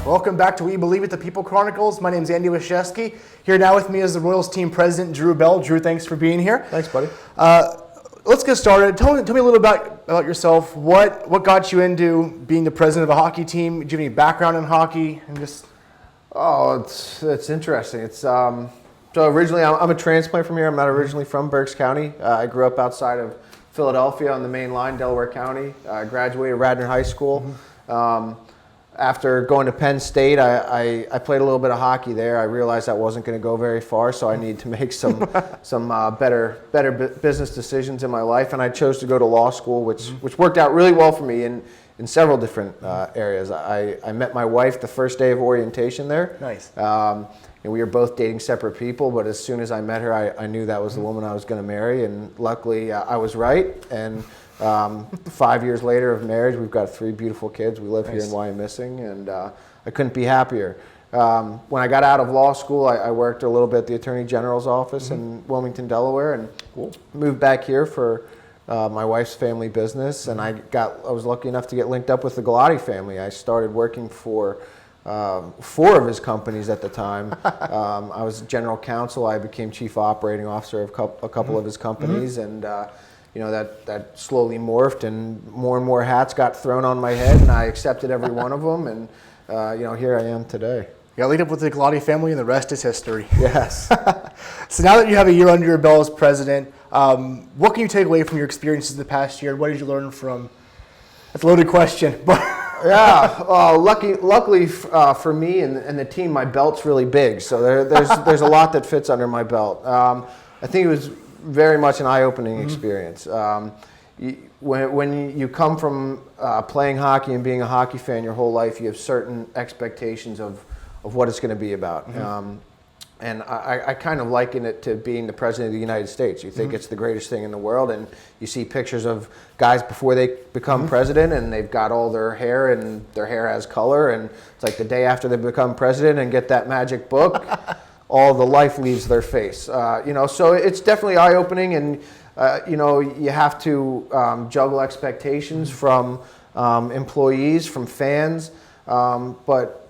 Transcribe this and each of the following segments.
Welcome back to We Believe It, the People Chronicles. My name is Andy Waszewski. Here now with me is the Royals team president, Drew Bell. Drew, thanks for being here. Thanks, buddy. Let's get started. Tell me a little about yourself. What got you into being the president of a hockey team? Do you have any background in hockey? Oh, it's interesting. It's so originally I'm a transplant from here. I'm not originally from Berks County. I grew up outside of Philadelphia on the main line, Delaware County. I graduated Radnor High School. After going to Penn State, I played a little bit of hockey there. I realized I wasn't going to go very far, so I needed to make some better business decisions in my life, and I chose to go to law school, which worked out really well for me in several different areas. I met my wife the first day of orientation there. Nice. And we were both dating separate people, but as soon as I met her, I knew that was the woman I was going to marry, and luckily I was right. And 5 years later of marriage, we've got 3 beautiful kids. We live here in Wyomissing, and I couldn't be happier. When I got out of law school, I worked a little bit at the Attorney General's office in Wilmington, Delaware, and moved back here for my wife's family business. And I was lucky enough to get linked up with the Gulati family. I started working for 4 of his companies at the time. I was general counsel. I became chief operating officer of a couple of his companies, and that slowly morphed, and more hats got thrown on my head, and I accepted every one of them, and here I am today. You got linked up with the Gulati family, and the rest is history. Yes. So now that you have a year under your belt as president, what can you take away from your experiences the past year? What did you learn from? That's a loaded question, but. Yeah, luckily for me and the team, my belt's really big, so there's a lot that fits under my belt. I think it was very much an eye-opening experience. When you come from playing hockey and being a hockey fan your whole life, you have certain expectations of what it's going to be about. And I kind of liken it to being the president of the United States. You think it's the greatest thing in the world, and you see pictures of guys before they become president, and they've got all their hair, and their hair has color, and it's like the day after they become president and get that magic book, all the life leaves their face. So it's definitely eye-opening, and you have to juggle expectations from employees, from fans, but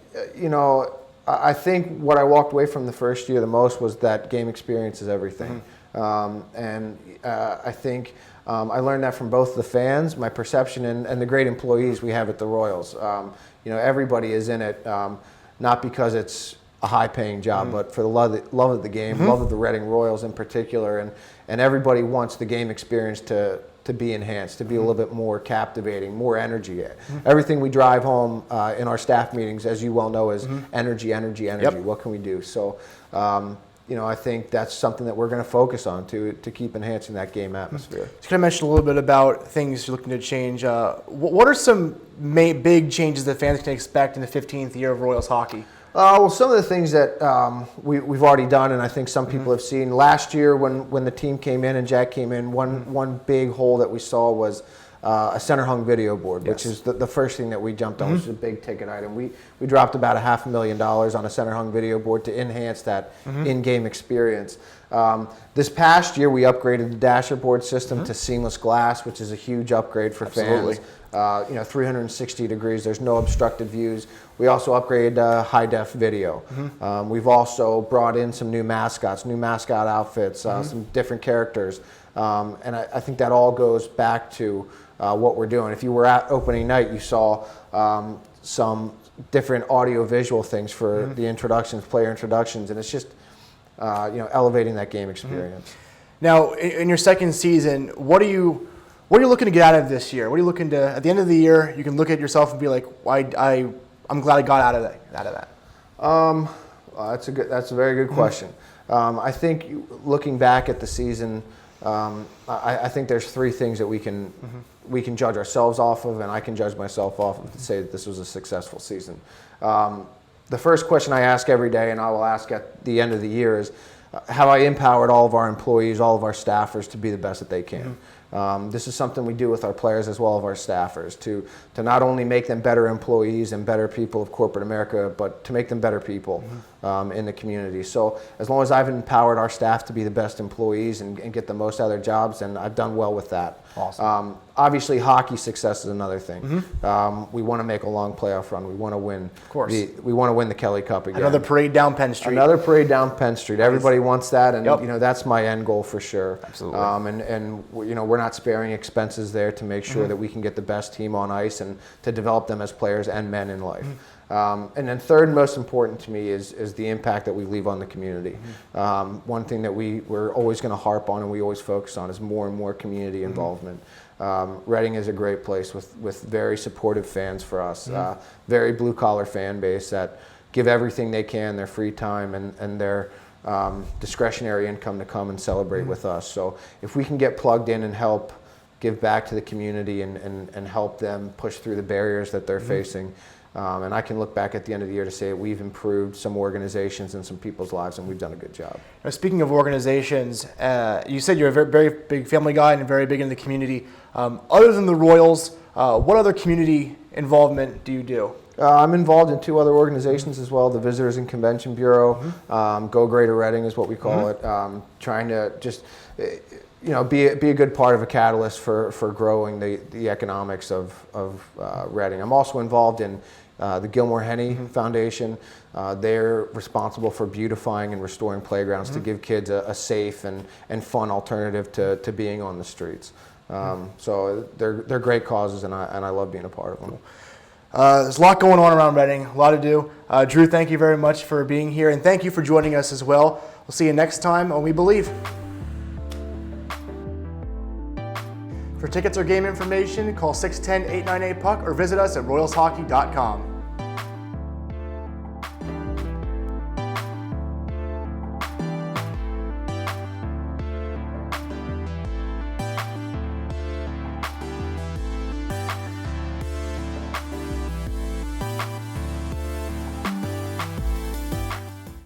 I think what I walked away from the first year the most was that game experience is everything. I think I learned that from both the fans, my perception, and the great employees we have at the Royals. Everybody is in it, not because it's a high-paying job, but for the love of the game, love of the Reading Royals in particular, and everybody wants the game experience to be enhanced, to be a little bit more captivating, more energy. Everything we drive home in our staff meetings, as you well know, is energy. Yep. What can we do? So, I think that's something that we're going to focus on to keep enhancing that game atmosphere. So, can I mention a little bit about things you're looking to change? What are some big changes that fans can expect in the 15th year of Royals hockey? Well, some of the things that we've already done, and I think some people have seen. Last year when the team came in and Jack came in, one big hole that we saw was a center hung video board, which is the first thing that we jumped on, which is a big ticket item. We dropped about $500,000 on a center hung video board to enhance that in-game experience. This past year we upgraded the dasher board system to seamless glass, which is a huge upgrade for fans. 360 degrees, there's no obstructed views. We also upgraded high-def video. We've also brought in some new mascots, new mascot outfits, some different characters. And I think that all goes back to what we're doing. If you were at opening night, you saw some different audio-visual things for the introductions, player introductions, and it's just elevating that game experience. Now, in your second season, what are you looking to get out of this year? What are you looking to, at the end of the year, you can look at yourself and be like, I'm glad I got out of that. That's a very good question. I think looking back at the season, I think there's 3 things that we can judge ourselves off of, and I can judge myself off of to say that this was a successful season. The first question I ask every day, and I will ask at the end of the year, is have I empowered all of our employees, all of our staffers to be the best that they can? This is something we do with our players as well as our staffers to not only make them better employees and better people of corporate America, but to make them better people in the community. So as long as I've empowered our staff to be the best employees and get the most out of their jobs, then I've done well with that. Awesome. Obviously, hockey success is another thing. We want to make a long playoff run. We want to win. Of course. We want to win the Kelly Cup again. Another parade down Penn Street. Another parade down Penn Street. Everybody wants that, and Yep. you know that's my end goal for sure. Absolutely. And you know we're not sparing expenses there to make sure that we can get the best team on ice and to develop them as players and men in life. And then third most important to me is the impact that we leave on the community. One thing that we're always going to harp on and we always focus on is more and more community involvement. Reading is a great place with very supportive fans for us, very blue collar fan base that give everything they can, their free time and their discretionary income to come and celebrate with us. So if we can get plugged in and help give back to the community and help them push through the barriers that they're facing, and I can look back at the end of the year to say we've improved some organizations and some people's lives, and we've done a good job. Now, speaking of organizations, you said you're a very big family guy and very big in the community. Other than the Royals, what other community involvement do you do? I'm involved in 2 other organizations as well, the Visitors and Convention Bureau, Go Greater Reading is what we call it, trying to just be a good part of a catalyst for growing the economics of Reading. I'm also involved in the Gilmore Henny Foundation. They're responsible for beautifying and restoring playgrounds to give kids a safe and fun alternative to being on the streets. So they're great causes, and I love being a part of them. There's a lot going on around Reading, a lot to do. Drew, thank you very much for being here, and thank you for joining us as well. We'll see you next time on We Believe. For tickets or game information, call 610-898-PUCK or visit us at royalshockey.com.